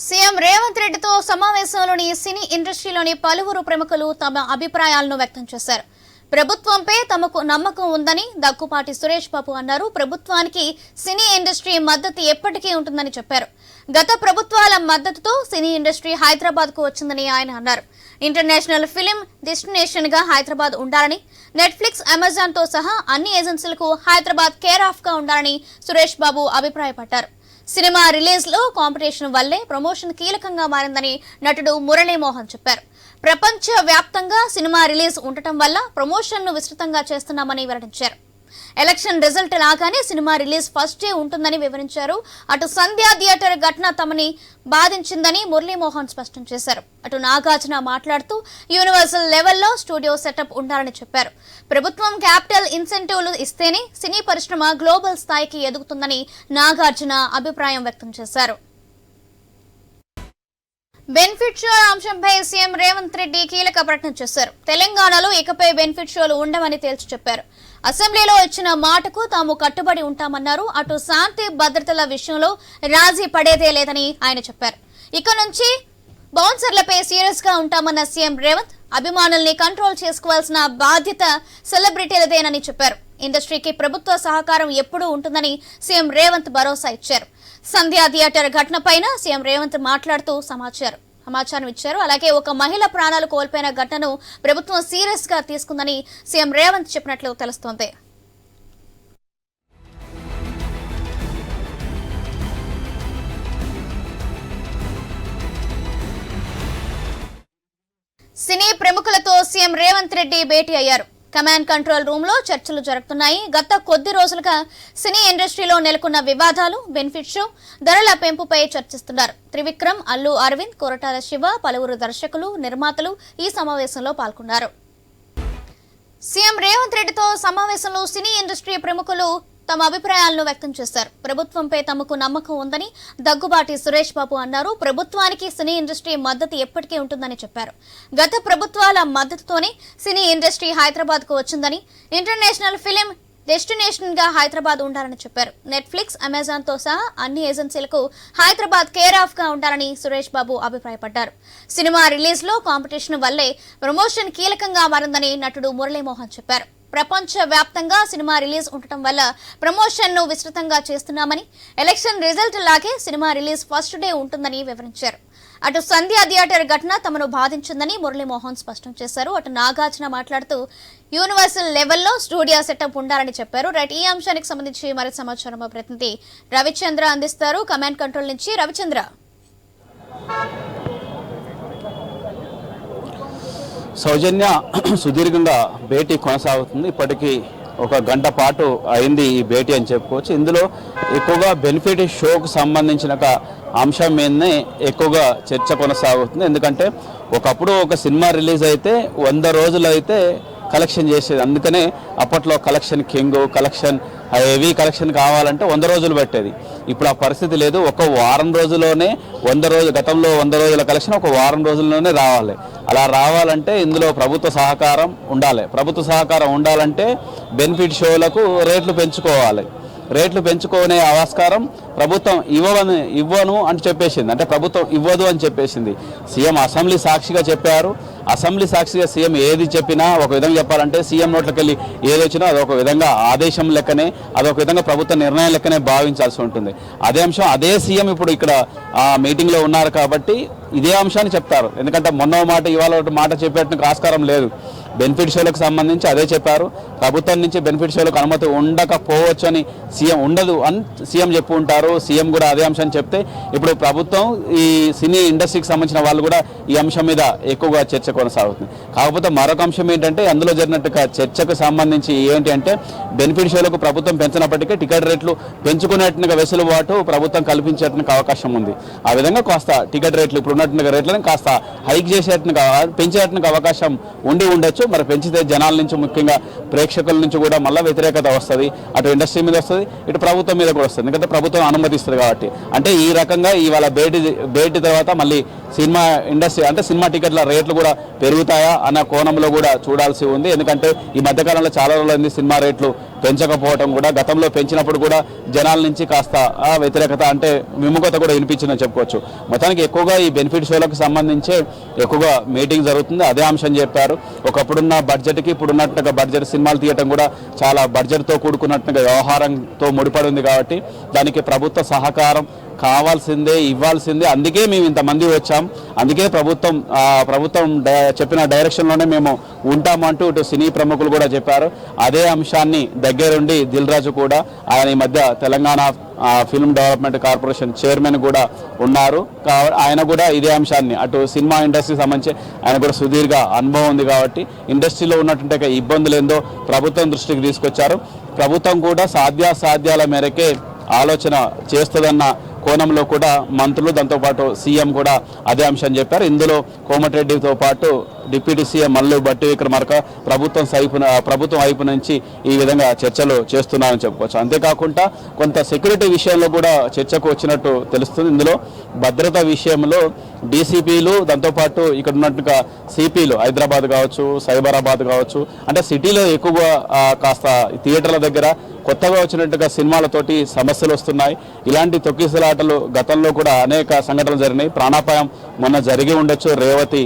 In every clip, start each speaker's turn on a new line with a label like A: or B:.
A: CM Revanth రెడ్డితో సమావేశంలోని సినీ ఇండస్ట్రీలోని పలువురు ప్రముఖులు తమ అభిప్రాయాలను వ్యక్తం చేశారు. ప్రభుత్వంపై తమకు నమ్మకం ఉందని దగ్గుపాటి సురేష్ బాబు అన్నారు. ప్రభుత్వానికి సినీ ఇండస్ట్రీ మద్దతు ఎప్పటికీ ఉంటుందని చెప్పారు. గత ప్రభుత్వాల మద్దతుతో సినీ ఇండస్ట్రీ హైదరాబాద్ కు వచ్చిందని ఆయన అన్నారు. ఇంటర్నేషనల్ ఫిలిం డెస్టినేషన్ గా హైదరాబాద్ ఉండాలని, నెట్ఫ్లిక్స్, అమెజాన్ తో సహా అన్ని ఏజెన్సీలకు హైదరాబాద్ కేర్ ఆఫ్ గా ఉండాలని సురేష్ బాబు అభిప్రాయపడ్డారు. సినిమా రిలీజ్ లో కాంపిటీషన్ వల్లే ప్రమోషన్ కీలకంగా మారిందని నటుడు మురళీమోహన్ చెప్పారు. ప్రపంచ వ్యాప్తంగా సినిమా రిలీజ్ ఉండటం వల్ల ప్రమోషన్ ను విస్తృతంగా చేస్తున్నామని వెల్లడించారు. ఎలక్షన్ రిజల్ట్ లాగానే సినిమా రిలీజ్ ఫస్ట్ డే ఉంటుందని వివరించారు. అటు సంధ్యా థియేటర్ ఘటన తమని బాధించిందని మురళీమోహన్ స్పష్టం చేశారు. అటు నాగార్జున మాట్లాడుతూ యూనివర్సల్ లెవెల్లో స్టూడియో సెటప్ ఉండాలని చెప్పారు. ప్రభుత్వం క్యాపిటల్ ఇన్సెంటివ్లు ఇస్తేనే సినీ పరిశ్రమ గ్లోబల్ స్థాయికి ఎదుగుతుందని నాగార్జున అభిప్రాయం వ్యక్తం చేశారు. బెనిఫిట్ షో అంశంపై సీఎం రేవంత్ రెడ్డి కీలక ప్రకటన చేశారు. తెలంగాణలో ఇకపై బెనిఫిట్ షోలు ఉండవని తేల్చి చెప్పారు. అసెంబ్లీలో ఇచ్చిన మాటకు తాము కట్టుబడి ఉంటామన్నారు. అటు శాంతి భద్రతల విషయంలో రాజీ పడేదే లేదని ఆయన చెప్పారు. ఇక నుంచి బౌన్సర్లపై సీరియస్ గా ఉంటామన్న సీఎం రేవంత్ అభిమానుల్ని కంట్రోల్ చేసుకోవాల్సిన బాధ్యత సెలబ్రిటీలదేనని చెప్పారు. ఇండస్ట్రీకి ప్రభుత్వ సహకారం ఎప్పుడూ ఉంటుందని సీఎం రేవంత్ భరోసా ఇచ్చారు. సంధ్యా థియేటర్ ఘటనపైన సీఎం రేవంత్ మాట్లాడుతూ సమాచారం ఇచ్చారు. అలాగే ఒక మహిళ ప్రాణాలు కోల్పోయిన ఘటనను ప్రభుత్వం సీరియస్ గా తీసుకుందని సీఎం రేవంత్ చెప్పినట్లు తెలుస్తోంది. సినీ ప్రముఖులతో సీఎం రేవంత్ రెడ్డి భేటీ అయ్యారు. కమాండ్ కంట్రోల్ రూమ్ లో చర్చలు జరుగుతున్నాయి. గత కొద్ది రోజులుగా సినీ ఇండస్ట్రీలో నెలకొన్న వివాదాలు, బెనిఫిట్ షో, ధరల పెంపుపై చర్చిస్తున్నారు. త్రివిక్రమ్, అల్లు అరవింద్, కొరటాల శివ, పలువురు దర్శకులు, నిర్మాతలు ఈ సమావేశంలో పాల్గొన్నారు. సీఎం రేవంత్ రెడ్డితో సమావేశంలో సినీ ఇండస్ట్రీ ప్రముఖులు తమ అభిప్రాయాలను వ్యక్తం చేశారు. ప్రభుత్వంపై తమకు నమ్మకం ఉందని దగ్గుబాటి సురేష్ బాబు అన్నారు. ప్రభుత్వానికి సినీ ఇండస్ట్రీ మద్దతు ఎప్పటికీ ఉంటుందని చెప్పారు. గత ప్రభుత్వాల మద్దతుతోనే సినీ ఇండస్ట్రీ హైదరాబాద్ కు వచ్చిందని, ఇంటర్నేషనల్ ఫిలిం డెస్టినేషన్ గా హైదరాబాద్ ఉండాలని చెప్పారు. నెట్ఫ్లిక్స్, అమెజాన్ తో సహా అన్ని ఏజెన్సీలకు హైదరాబాద్ కేర్ ఆఫ్ గా ఉండాలని సురేష్ బాబు అభిప్రాయపడ్డారు. సినిమా రిలీజ్ లో కాంపిటీషన్ వల్లే ప్రమోషన్ కీలకంగా మారిందని నటుడు మురళీమోహన్ చెప్పారు. ప్రపంచ వ్యాప్తంగా సినిమా రిలీజ్ ఉండటం వల్ల ప్రమోషన్ ను విస్తృతంగా చేస్తున్నామని, ఎలక్షన్ రిజల్ట్ లాగే సినిమా రిలీజ్ ఫస్ట్ డే ఉంటుందని వివరించారు. అటు సంధ్యా థియేటర్ ఘటన తమను బాధించిందని మురళీమోహన్ స్పష్టం చేశారు. అటు నాగార్జున మాట్లాడుతూ యూనివర్సల్ లెవెల్లో స్టూడియో సెటప్ ఉండాలని చెప్పారు. ఈ అంశానికి సంబంధించి మరింత సమాచారం మా ప్రతినిధి రవిచంద్ర అందిస్తారు. కమాండ్ కంట్రోల్ నుంచి రవిచంద్ర.
B: సౌజన్య, సుదీర్ఘంగా భేటీ కొనసాగుతుంది. ఇప్పటికీ ఒక గంట పాటు అయింది ఈ భేటీ అని చెప్పుకోవచ్చు. ఇందులో ఎక్కువగా బెనిఫిట్ షోకు సంబంధించిన అంశం మీదనే ఎక్కువగా చర్చ కొనసాగుతుంది. ఎందుకంటే ఒకప్పుడు ఒక సినిమా రిలీజ్ అయితే 100 రోజులు అయితే కలెక్షన్ చేసేది. అందుకనే అప్పట్లో collection king, collection heavy collection కావాలంటే 100 రోజులు పెట్టేది. ఇప్పుడు ఆ పరిస్థితి లేదు. ఒక వారం రోజుల్లోనే గతంలో 100 రోజుల కలెక్షన్ ఒక వారం రోజుల్లోనే రావాలి. అలా రావాలంటే ఇందులో ప్రభుత్వ సహకారం ఉండాలి. ప్రభుత్వ సహకారం ఉండాలంటే బెనిఫిట్ షోలకు రేట్లు పెంచుకోవాలి. రేట్లు పెంచుకునే ఆస్కారం ప్రభుత్వం ఇవ్వను అని చెప్పేసింది. అంటే ప్రభుత్వం ఇవ్వదు అని చెప్పేసింది. సీఎం అసెంబ్లీ సాక్షిగా చెప్పారు. అసెంబ్లీ సాక్షిగా సీఎం ఏది చెప్పినా ఒక విధంగా చెప్పాలంటే సీఎం నోట్లోకి వెళ్ళి ఏది వచ్చినా అదొక విధంగా ఆదేశం లెక్కనే, అదొక విధంగా ప్రభుత్వ నిర్ణయం లెక్కనే భావించాల్సి ఉంటుంది. అదే అంశం అదే సీఎం ఇప్పుడు ఇక్కడ మీటింగ్లో ఉన్నారు కాబట్టి ఇదే అంశాన్ని చెప్తారు. ఎందుకంటే మొన్న మాట ఇవాళ ఒక మాట చెప్పేట్టుకు ఆస్కారం లేదు. బెనిఫిట్ షోలకు సంబంధించి అదే చెప్పారు. ప్రభుత్వం నుంచి బెనిఫిట్ షోలకు అనుమతి ఉండకపోవచ్చు అని సీఎం ఉండదు అని సీఎం చెప్పు ఉంటారు. సీఎం కూడా అదే అంశాన్ని చెప్తే ఇప్పుడు ప్రభుత్వం ఈ సినీ ఇండస్ట్రీకి సంబంధించిన వాళ్ళు కూడా ఈ అంశం మీద ఎక్కువగా చర్చ కొనసాగుతుంది. కాకపోతే మరొక అంశం ఏంటంటే అందులో జరిగినట్టుగా చర్చకు సంబంధించి ఏంటి అంటే బెనిఫిట్ షోలకు ప్రభుత్వం పెంచినప్పటికీ టికెట్ రేట్లు పెంచుకునేట్టుగా వెసులుబాటు ప్రభుత్వం కల్పించేట్టుగా అవకాశం ఉంది. ఆ విధంగా కాస్త టికెట్ రేట్లు ఇప్పుడు ఉన్నట్టుగా రేట్లను కాస్త హైక్ చేసేట్టుగా పెంచేట్టుగా అవకాశం ఉండొచ్చు. మరి పెంచితే జనాల నుంచి ముఖ్యంగా ప్రేక్షకుల నుంచి కూడా మళ్ళీ వ్యతిరేకత వస్తుంది. అటు ఇండస్ట్రీ మీద వస్తుంది, ఇటు ప్రభుత్వం మీద కూడా వస్తుంది. ఎందుకంటే ప్రభుత్వం అనుమతిస్తుంది కాబట్టి. అంటే ఈ రకంగా ఇవాళ భేటీ తర్వాత మళ్ళీ సినిమా ఇండస్ట్రీ అంటే సినిమా టికెట్ల రేట్లు కూడా పెరుగుతాయా అన్న కోణంలో కూడా చూడాల్సి ఉంది. ఎందుకంటే ఈ మధ్యకాలంలో చాలా రోజులైంది సినిమా రేట్లు పెంచకపోవడం కూడా. గతంలో పెంచినప్పుడు కూడా జనాల నుంచి కాస్త వ్యతిరేకత అంటే విముఖత కూడా వినిపించిందని చెప్పుకోవచ్చు. మొత్తానికి ఎక్కువగా ఈ బెనిఫిట్ షోలకు సంబంధించే ఎక్కువగా మీటింగ్ జరుగుతుంది. అదే అంశం చెప్పారు. ఒకప్పుడున్న బడ్జెట్కి ఇప్పుడున్నట్టుగా బడ్జెట్ సినిమాలు తీయటం కూడా చాలా బడ్జెట్తో కూడుకున్నట్టుగా వ్యవహారంతో ముడిపడి ఉంది కాబట్టి దానికి ప్రభుత్వ సహకారం కావాల్సిందే, ఇవ్వాల్సిందే. అందుకే మేము ఇంతమంది వచ్చాం, అందుకే ప్రభుత్వం చెప్పిన డైరెక్షన్లోనే మేము ఉంటామంటూ ఇటు సినీ ప్రముఖులు కూడా చెప్పారు. అదే అంశాన్ని దగ్గరుండి దిల్ రాజు కూడా ఆయన ఈ మధ్య Telangana film development corporation chairman కూడా ఉన్నారు. ఆయన కూడా ఇదే అంశాన్ని అటు సినిమా ఇండస్ట్రీకి సంబంధించి ఆయన కూడా సుదీర్ఘ అనుభవం ఉంది కాబట్టి ఇండస్ట్రీలో ఉన్నటువంటి ఇబ్బందులు ఏందో ప్రభుత్వం దృష్టికి తీసుకొచ్చారు. ప్రభుత్వం కూడా సాధ్యాల మేరకే ఆలోచన చేస్తుందన్న కోణంలో కూడా మంత్రులు దాంతోపాటు సీఎం కూడా అదే అంశం చెప్పారు. ఇందులో కోమటిరెడ్డితో పాటు డిప్యూటీ సీఎం మల్లు భట్టి విక్రమార్క ప్రభుత్వం వైపు నుంచి ఈ విధంగా చర్చలు చేస్తున్నారని చెప్పుకోవచ్చు. అంతేకాకుండా కొంత సెక్యూరిటీ విషయంలో కూడా చర్చకు వచ్చినట్టు తెలుస్తుంది. ఇందులో భద్రత విషయంలో డీసీపీలు దాంతోపాటు ఇక్కడ ఉన్నట్టుగా సిపిలు హైదరాబాద్ కావచ్చు, సైబరాబాద్ కావచ్చు, అంటే సిటీలో ఎక్కువగా కాస్త థియేటర్ల దగ్గర కొత్తగా వచ్చినట్టుగా సినిమాలతోటి సమస్యలు వస్తున్నాయి. ఇలాంటి తొక్కిసలాటలు గతంలో కూడా అనేక సంఘటనలు జరిగినాయి. ప్రాణాపాయం మొన్న జరిగి ఉండొచ్చు. రేవతి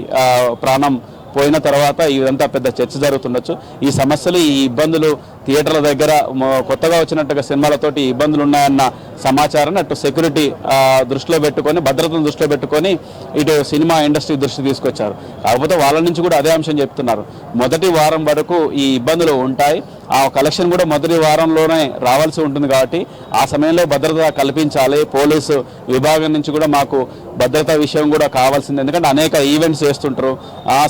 B: ప్రాణం పోయిన తర్వాత ఇదంతా పెద్ద చర్చ జరుగుతుండొచ్చు. ఈ సమస్యలు, ఈ ఇబ్బందులు థియేటర్ల దగ్గర కొత్తగా వచ్చినట్టుగా సినిమాలతోటి ఇబ్బందులు ఉన్నాయన్న సమాచారాన్ని అటు సెక్యూరిటీ దృష్టిలో పెట్టుకొని, భద్రతను దృష్టిలో పెట్టుకొని ఇటు సినిమా ఇండస్ట్రీ దృష్టి తీసుకొచ్చారు. కాకపోతే వాళ్ళ నుంచి కూడా అదే అంశం చెప్తున్నారు. మొదటి వారం వరకు ఈ ఇబ్బందులు ఉంటాయి. ఆ కలెక్షన్ కూడా మొదటి వారంలోనే రావాల్సి ఉంటుంది కాబట్టి ఆ సమయంలో భద్రత కల్పించాలి. పోలీసు విభాగం నుంచి కూడా మాకు భద్రతా విషయం కూడా కావాల్సింది. ఎందుకంటే అనేక ఈవెంట్స్ చేస్తుంటారు,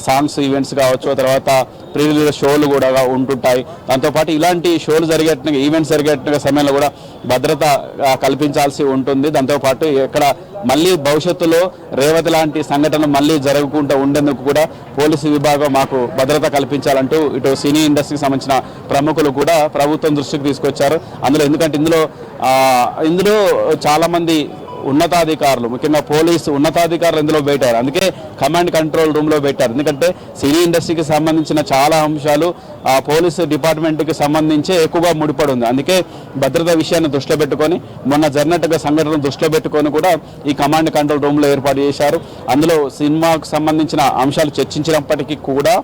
B: సాంగ్స్ ఈవెంట్స్ కావచ్చు, తర్వాత ప్రీ రిలీజ్ షోలు కూడా ఉంటుంటాయి. దాంతోపాటు ఇలాంటి షోలు జరిగేట్టుగా, ఈవెంట్స్ జరిగేట్టుగా సమయంలో కూడా భద్రత కల్పించాల్సి ఉంటుంది. దాంతోపాటు ఇక్కడ మళ్ళీ భవిష్యత్తులో రేవతి లాంటి సంఘటనలు మళ్ళీ జరగకుండా ఉండేందుకు కూడా పోలీసు విభాగం మాకు భద్రత కల్పించాలంటూ ఇటు సినీ ఇండస్ట్రీకి సంబంధించిన ప్రముఖులు కూడా ప్రభుత్వం దృష్టికి తీసుకొచ్చారు. ఎందుకంటే ఇందులో చాలామంది ఉన్నతాధికారులు, ముఖ్యంగా పోలీసు ఉన్నతాధికారులు ఇందులో పెట్టారు. అందుకే కమాండ్ కంట్రోల్ రూమ్లో పెట్టారు. ఎందుకంటే సినీ ఇండస్ట్రీకి సంబంధించిన చాలా అంశాలు పోలీసు డిపార్ట్మెంట్కి సంబంధించే ఎక్కువగా ముడిపడి ఉంది. అందుకే భద్రతా విషయాన్ని దృష్టిలో పెట్టుకొని, మొన్న జరిగినట్టుగా సంఘటనను దృష్టిలో పెట్టుకొని కూడా ఈ కమాండ్ కంట్రోల్ రూమ్లో ఏర్పాటు చేశారు. అందులో సినిమాకు సంబంధించిన అంశాలు చర్చించినప్పటికీ కూడా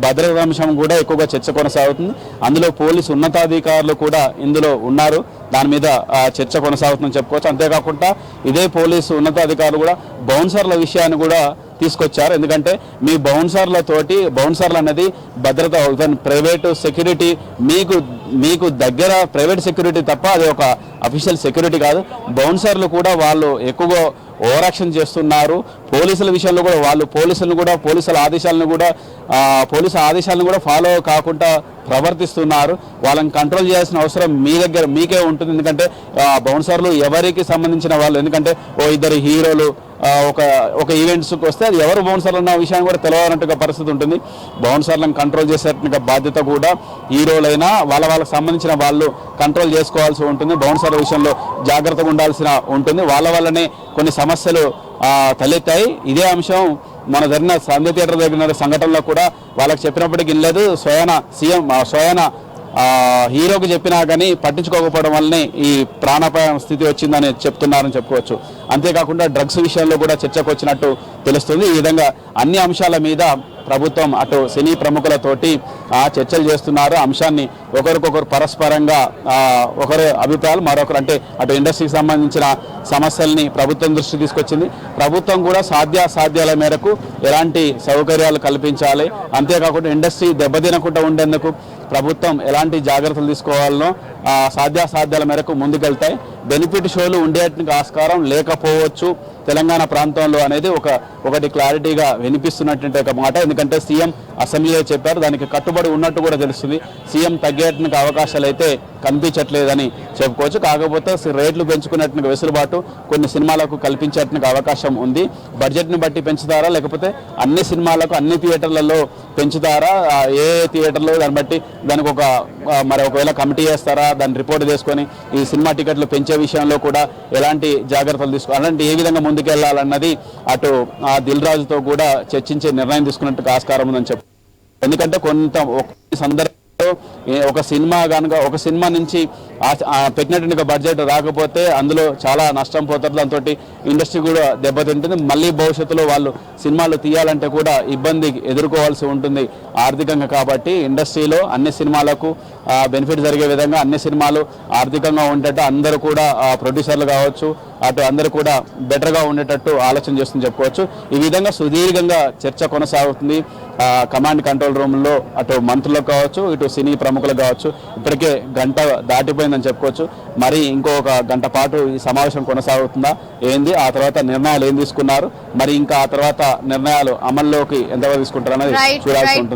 B: భద్రతా అంశం కూడా ఎక్కువగా చర్చ కొనసాగుతుంది. అందులో పోలీసు ఉన్నతాధికారులు కూడా ఇందులో ఉన్నారు. దాని మీద చర్చ కొనసాగుతుందని చెప్పుకోవచ్చు. అంతేకాకుండా ఇదే పోలీసు ఉన్నతాధికారులు కూడా బౌన్సర్ల విషయాన్ని కూడా తీసుకొచ్చారు. ఎందుకంటే మీ బౌన్సర్లు అనేది భద్రత, ప్రైవేటు సెక్యూరిటీ, మీకు దగ్గర ప్రైవేట్ సెక్యూరిటీ తప్ప అది ఒక అఫీషియల్ సెక్యూరిటీ కాదు. బౌన్సర్లు కూడా వాళ్ళు ఎక్కువగా ఓవర్ యాక్షన్ చేస్తున్నారు. పోలీసుల విషయంలో కూడా వాళ్ళు పోలీసుల ఆదేశాలను కూడా ఫాలో కాకుండా ప్రవర్తిస్తున్నారు. వాళ్ళని కంట్రోల్ చేయాల్సిన అవసరం మీకే ఉంటుంది. ఎందుకంటే బౌన్సర్లు ఎవరికి సంబంధించిన వాళ్ళు, ఎందుకంటే ఇద్దరు హీరోలు ఒక ఈవెంట్స్కి వస్తే అది ఎవరు బౌన్సర్లు అన్న విషయం కూడా తెలియనట్టుగా పరిస్థితి ఉంటుంది. బౌన్సర్లను కంట్రోల్ చేసేట్టుగా బాధ్యత కూడా హీరోలైనా వాళ్ళకి సంబంధించిన వాళ్ళు కంట్రోల్ చేసుకోవాల్సి ఉంటుంది. బౌన్సర్ల విషయంలో జాగ్రత్తగా ఉండాల్సిన ఉంటుంది. వాళ్ళ వల్లనే కొన్ని సమస్యలు తలెత్తాయి. ఇదే అంశం మన జరిగిన సంధ్య థియేటర్ జరిగిన సంఘటనలో కూడా వాళ్ళకి చెప్పినప్పటికీ లేదు. స్వయాన హీరోకి చెప్పినా కానీ పట్టించుకోకపోవడం వల్లనే ఈ ప్రాణాపాయ స్థితి వచ్చిందని చెప్తున్నారని చెప్పుకోవచ్చు. అంతేకాకుండా డ్రగ్స్ విషయంలో కూడా చర్చకు వచ్చినట్టు తెలుస్తుంది. ఈ విధంగా అన్ని అంశాల మీద ప్రభుత్వం అటు సినీ ప్రముఖులతోటి చర్చలు చేస్తున్నారు. అంశాన్ని ఒకరికొకరు పరస్పరంగా ఒకరి అభిప్రాయాలు మరొకరు, అంటే అటు ఇండస్ట్రీకి సంబంధించిన సమస్యల్ని ప్రభుత్వం దృష్టికి తీసుకొచ్చింది. ప్రభుత్వం కూడా సాధ్యాల మేరకు ఎలాంటి సౌకర్యాలు కల్పించాలి, అంతేకాకుండా ఇండస్ట్రీ దెబ్బతినకుండా ఉండేందుకు ప్రభుత్వం ఎలాంటి జాగ్రత్తలు తీసుకోవాలనో సాధ్యాల మేరకు ముందుకెళ్తాయి. బెనిఫిట్ షోలు ఉండేటికి ఆస్కారం లేకపోవచ్చు తెలంగాణ ప్రాంతంలో అనేది ఒకటి క్లారిటీగా వినిపిస్తున్నటువంటి ఒక మాట. ఎందుకంటే సీఎం అసెంబ్లీలో చెప్పారు, దానికి కట్టుబడి ఉన్నట్టు కూడా తెలుస్తుంది. సీఎం తగ్గేటికి అవకాశాలు అయితే కనిపించట్లేదని చెప్పుకోవచ్చు. కాకపోతే రేట్లు పెంచుకున్నట్టుగా వెసులుబాటు కొన్ని సినిమాలకు కల్పించేట్టుకు అవకాశం ఉంది. బడ్జెట్ని బట్టి పెంచుతారా, లేకపోతే అన్ని సినిమాలకు అన్ని థియేటర్లలో పెంచుతారా, ఏ థియేటర్లో దాన్ని బట్టి దానికి ఒకవేళ కమిటీ చేస్తారా, దాన్ని రిపోర్ట్ చేసుకొని ఈ సినిమా టికెట్లు పెంచే విషయంలో కూడా ఎలాంటి జాగ్రత్తలు అలాంటి ఏ విధంగా ముందుకెళ్లాలన్నది అటు ఆ దిల్ రాజుతో కూడా చర్చించే నిర్ణయం తీసుకున్నట్టు ఆస్కారం ఉందని చెప్పు. ఎందుకంటే సందర్భంలో ఒక సినిమా నుంచి పెట్టినటువంటి బడ్జెట్ రాకపోతే అందులో చాలా నష్టం పోతారు. దాంతో ఇండస్ట్రీ కూడా దెబ్బతింటుంది. మళ్ళీ భవిష్యత్తులో వాళ్ళు సినిమాలు తీయాలంటే కూడా ఇబ్బంది ఎదుర్కోవాల్సి ఉంటుంది ఆర్థికంగా. కాబట్టి ఇండస్ట్రీలో అన్ని సినిమాలకు బెనిఫిట్ జరిగే విధంగా అన్ని సినిమాలు ఆర్థికంగా ఉండేటట్టు అందరూ కూడా ప్రొడ్యూసర్లు కావచ్చు అటు అందరూ కూడా బెటర్గా ఉండేటట్టు ఆలోచన చేస్తుందని చెప్పుకోవచ్చు. ఈ విధంగా సుదీర్ఘంగా చర్చ కొనసాగుతుంది కమాండ్ కంట్రోల్ రూమ్లో. అటు మంత్రులకు కావచ్చు ఇటు సినీ ప్రముఖులకు కావచ్చు. ఇప్పటికే గంట దాటిపోయిందని చెప్పుకోవచ్చు. మరి ఇంకొక గంట పాటు ఈ సమావేశం కొనసాగుతుందా ఏంది, ఆ తర్వాత నిర్ణయాలు ఏం తీసుకున్నారు, మరి ఇంకా ఆ తర్వాత నిర్ణయాలు అమల్లోకి ఎంతవరకు తీసుకుంటారు అనేది చూడాల్సి ఉంటుంది.